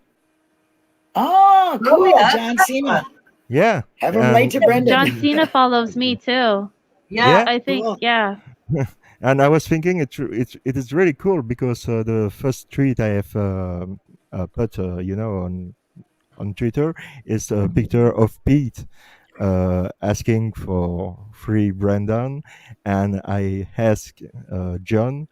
Oh, cool. John Cena. Yeah. Have him right to Brendan. John Cena follows me too. Yeah. I think, And I was thinking it is really cool, because the first tweet I have put, on Twitter is a picture of Pete asking for free Brendan, and I asked John,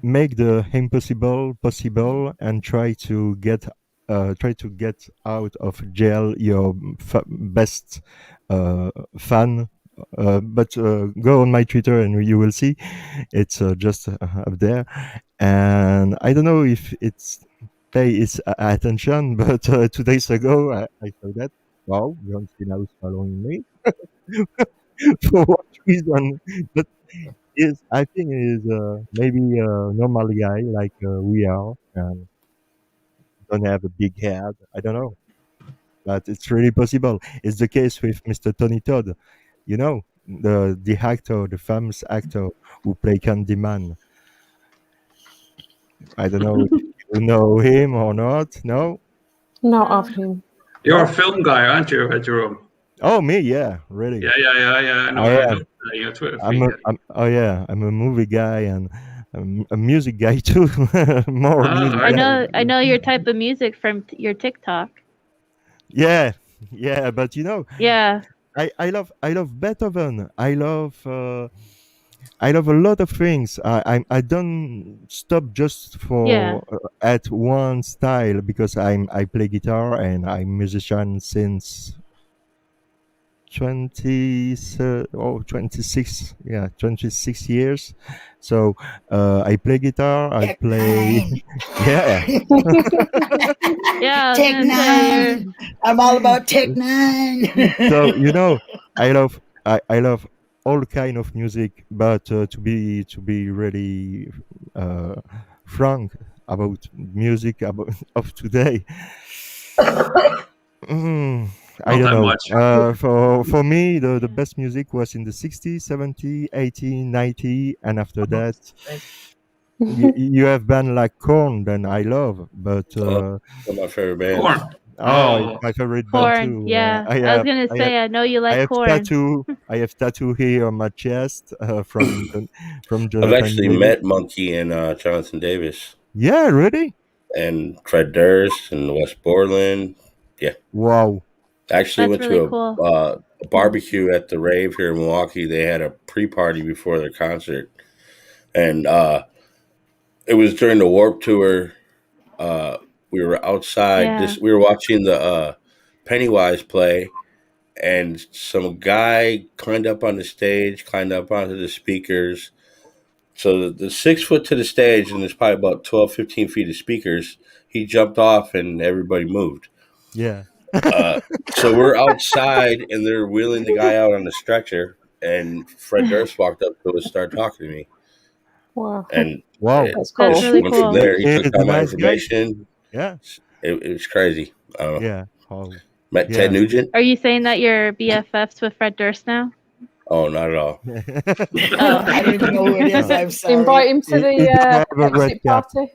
make the impossible possible, and try to get out of jail your best fan. But go on my Twitter and you will see it's just up there. And I don't know if it's pay its attention, but 2 days ago I saw that. Wow, John Cena is following me. For what reason? But I think he is maybe a normal guy like we are, and don't have a big head. I don't know, but it's really possible. It's the case with Mr. Tony Todd. The actor, the famous actor who played Candyman. I don't know if you know him or not. No? Not of him. You're a film guy, aren't you, Jerome? Oh, me? Yeah, really. Yeah. I know. You're Twitter freak. I'm a movie guy and a music guy too. More music. I know your type of music from your TikTok. Yeah, but Yeah. I love Beethoven. I love a lot of things. I don't stop just for at one style, because I play guitar and I'm a musician since 26 years. So I play guitar. I play Tech Nine. I'm all about Tech Nine. So I love I love all kind of music, but to be really frank about music of today, I Not don't that know. much. For me, the best music was in the 60s, 70s, 80s, 90s, and after that, you have band like Korn, then I love, but One of my favorite bands. Korn. it's my favorite band Korn, too. yeah. I was gonna say, I know you I like have Korn. tattoo here on my chest from Jonathan I've actually Davis. met Monkey and Jonathan Davis. Yeah, really? And Fred Durst and Wes Borland. Yeah. Wow. Actually That's went really to cool. a barbecue at the rave here in Milwaukee. They had a pre-party before their concert. And it was during the Warped Tour. We were outside. Yeah. We were watching the Pennywise play. And some guy climbed up on the stage, climbed up onto the speakers. So the 6 foot to the stage, and there's probably about 12, 15 feet of speakers. He jumped off and everybody moved. Yeah. So we're outside and they're wheeling the guy out on the stretcher. And Fred Durst walked up to us, started talking to me. Wow. And That's cool. That's really went cool. from there. He Yeah, took it's a all my nice guy. information. Yeah. It was crazy. I don't know. Yeah. Oh. Met Yeah. Ted Nugent? Are you saying that you're BFFs with Fred Durst now? Oh, not at all. I don't even know who it is. I'm sorry. Invite him to It's the not a red exit cap. party.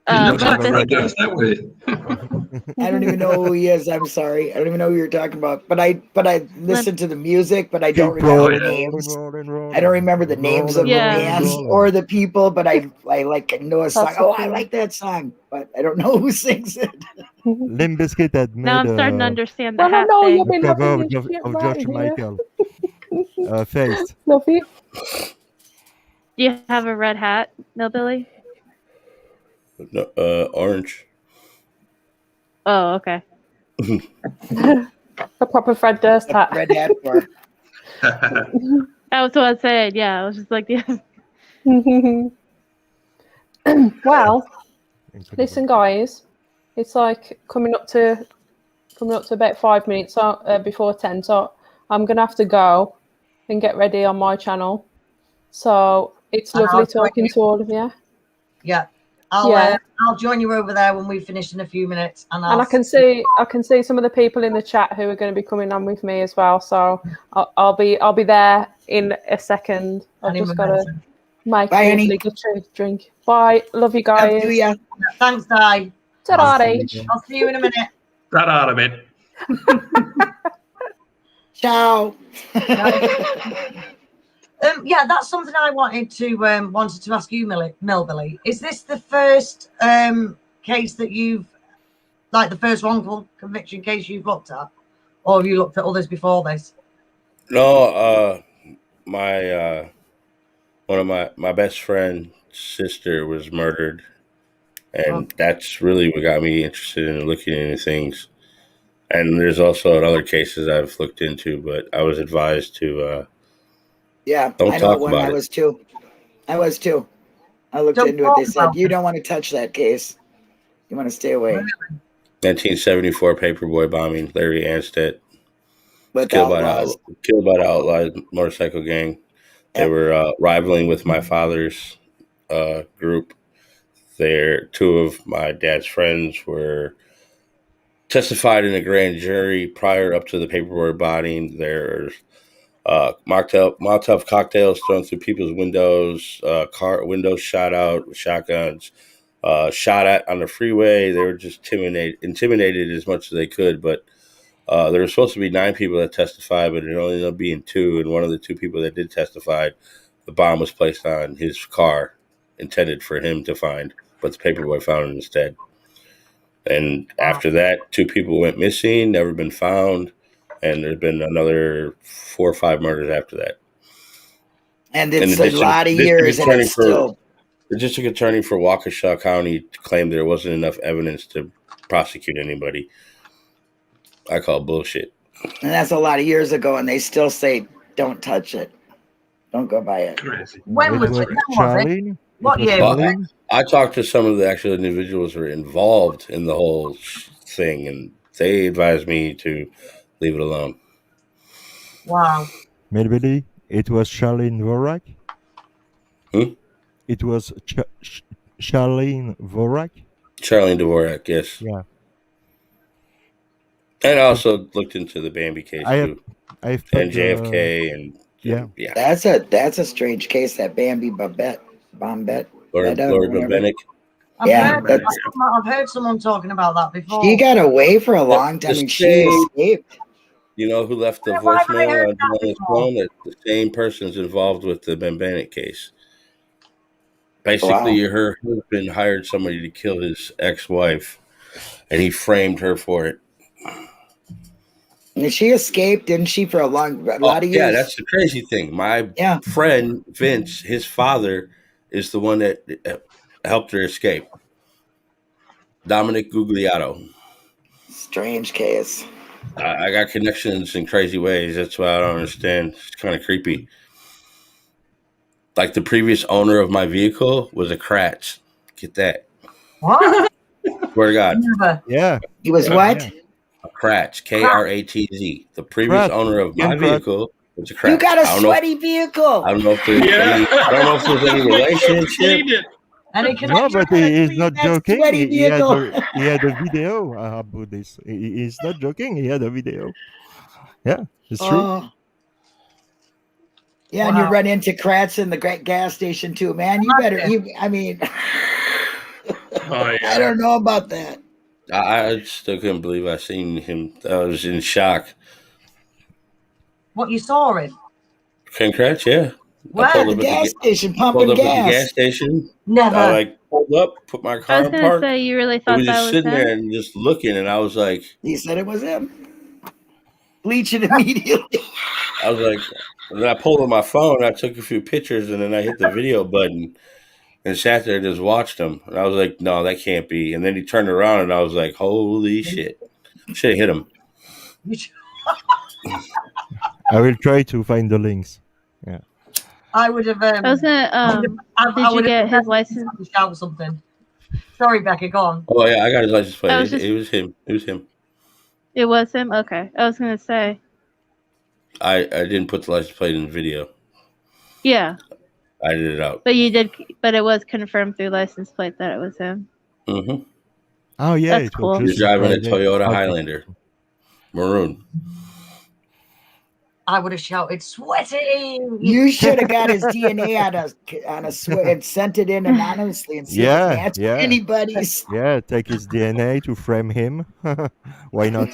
It looks like Memphis. Fred Durst that way. I don't even know who he is. I'm sorry. I don't even know who you're talking about. But I listen to the music, but I don't Keep remember rolling, the names. rolling, I don't remember the names of Yeah. the bands or the people, but I like know a song. That's Oh, okay. I like that song, but I don't know who sings it. Limp Bizkit had made Now I'm starting to understand the Well, I hat know thing. you've a been cover loving of, this shit of right George here. Michael. Faced. Love you. Do you have a red hat, Millbilly? No, orange. Oh, okay. A proper Fred Durst hat. Red hat for. That was what I said. Yeah, I was just like, yeah. Well, listen, guys, it's like coming up to about 5 minutes before 10. So I'm gonna have to go and get ready on my channel. So it's And lovely I'll join talking you. to all of you. Yeah. Yeah. I'll join you over there when we finish in a few minutes, and And I can see some of the people in the chat who are going to be coming on with me as well. So I'll be there in a second. I've just got to make Bye, a Annie. legal drink. Bye. Love you guys. Love you. Thanks, Di. Ta-da. I'll see you in a minute. That out of it. Ciao. Yeah, that's something I wanted to ask you, Millbilly. Is this the first case that you've, like the first wrongful conviction case you've looked at, or have you looked at others before this? No, my one of my best friend's sister was murdered, and that's really what got me interested in looking into things. And there's also other cases I've looked into, but I was advised to Yeah, don't I know talk one. about I it. was too. I looked Don't into it. talk They said about you don't want to touch that case. You want to stay away. 1974 Paperboy bombing, Larry Anstead, With killed by outlaws. the outlawed motorcycle gang. They were rivaling with my father's group. Two of my dad's friends were testified in a grand jury prior up to the Paperboy bombing. There's Molotov cocktails thrown through people's windows, car windows shot out with shotguns, shot at on the freeway. They were just intimidated as much as they could. But there were supposed to be 9 people that testified, but it only ended up being 2. And one of the 2 people that did testify, the bomb was placed on his car, intended for him to find, but the Paperboy found it instead. And after that, 2 people went missing, never been found. And there's been another 4 or 5 murders after that. And it's a lot of years, and it's still. The district attorney for Waukesha County claimed there wasn't enough evidence to prosecute anybody. I call bullshit. And that's a lot of years ago, and they still say, don't touch it. Don't go by it. Crazy. When was it? What year? Well, I talked to some of the actual individuals who were involved in the whole thing, and they advised me to leave it alone. Wow. Maybe it was Charlene Dvorak. Hmm? It was Charlene Dvorak. Charlene Dvorak, yes. Yeah. And I also looked into the Bambi case I've too, put and JFK, and yeah. That's a strange case, that Bambi Bombette. Lori Bembenek. I've heard someone talking about that before. She got away for a long time, and she escaped. You know who left the voicemail on Joanna's phone? That the same person's involved with the Bembenek case. Basically, her husband hired somebody to kill his ex-wife, and he framed her for it. And she escaped, didn't she, for a lot of years? Yeah, that's the crazy thing. My friend Vince, his father, is the one that helped her escape. Dominic Guglielmo. Strange case. I got connections in crazy ways. That's why I don't understand. It's kind of creepy. Like the previous owner of my vehicle was a Kratz. Get that. What? Swear to God. Yeah. He was what? A Kratz. Kratz. The previous owner of my vehicle was a Kratz. You got a sweaty vehicle. I don't know if there's any relationship. No, but he is not joking. He had a video about this. He's not joking. He had a video. Yeah, it's true. Yeah, and you run into Kratz in the gas station too, man. You better. I mean, I don't know about that. I still couldn't believe I seen him. I was in shock. What, you saw him? Ken Kratz, yeah. Where? The gas station, pumping gas. At the gas station. Never. I pulled up, put my car I was in gonna park. say, you really thought was that just was sitting him? there and just looking, and I was like, he said it was him. Bleaching immediately. I was like, and then I pulled up my phone, I took a few pictures, and then I hit the video button and sat there and just watched him. And I was like, no, that can't be. And then he turned around, and I was like, holy shit. Should have hit him. I will try to find the links. Yeah. I would have. I was gonna. Did you get his license? Shout something. Sorry, Becca. Go on. Oh yeah, I got his license plate. It was him. It was him. It was him. Okay, I was gonna say. I didn't put the license plate in the video. Yeah. I did it out. But you did. But it was confirmed through license plate that it was him. Mm-hmm. Oh yeah, that's cool. He was driving a Toyota Highlander, maroon. I would have shouted, "Sweaty!" You should have got his DNA on a sweat and sent it in anonymously and see if anybody's. Yeah, take his DNA to frame him. Why not?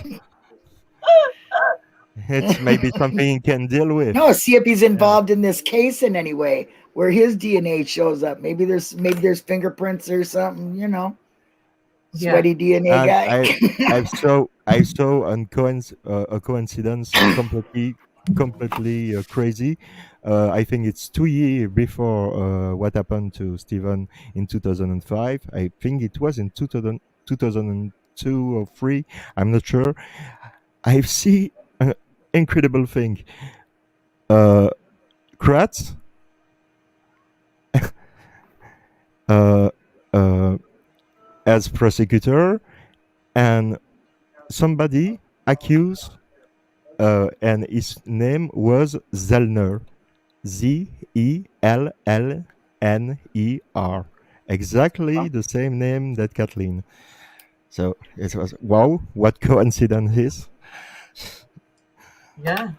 It's maybe something he can deal with. No, see if he's involved in this case in any way where his DNA shows up. Maybe there's fingerprints or something, you know. Sweaty DNA guy. I saw a coincidence completely crazy. I think it's 2 years before what happened to Stephen in 2005. I think it was in 2002 or 3. I'm not sure. I see an incredible thing. Kratz as prosecutor, and somebody accused, and his name was Zellner, Zellner, exactly the same name that Kathleen. So it was, wow, what coincidence is. Yeah.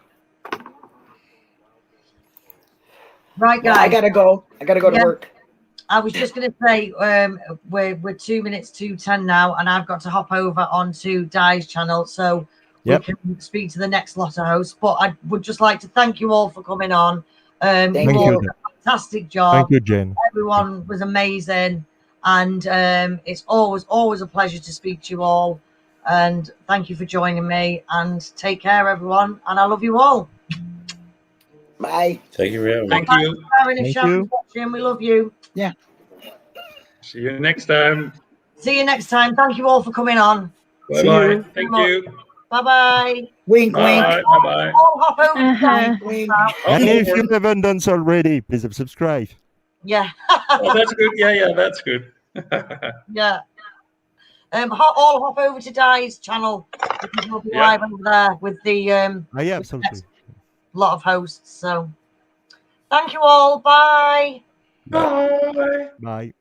Right, guys. I gotta go to work. I was just going to say we're 2 minutes to 10 now, and I've got to hop over onto Di's channel, so we can speak to the next lot of hosts. But I would just like to thank you all for coming on. Thank you. Did a fantastic job. Thank you, Jen. Everyone was amazing, and it's always a pleasure to speak to you all. And thank you for joining me. And take care, everyone. And I love you all. Bye. Thank you for having me. Thank you. Thank you. We love you. Yeah. See you next time. See you next time. Thank you all for coming on. Bye-bye. Thank you. Bye-bye. Wink, wink. Bye-bye. Hop over. Wink. And if you haven't done so already, please subscribe. Yeah. Oh, that's good. Yeah, that's good. Yeah. All hop over to Di's channel because we'll be live over there with the Yeah, absolutely. lot of hosts. So thank you all. Bye. Bye. Bye.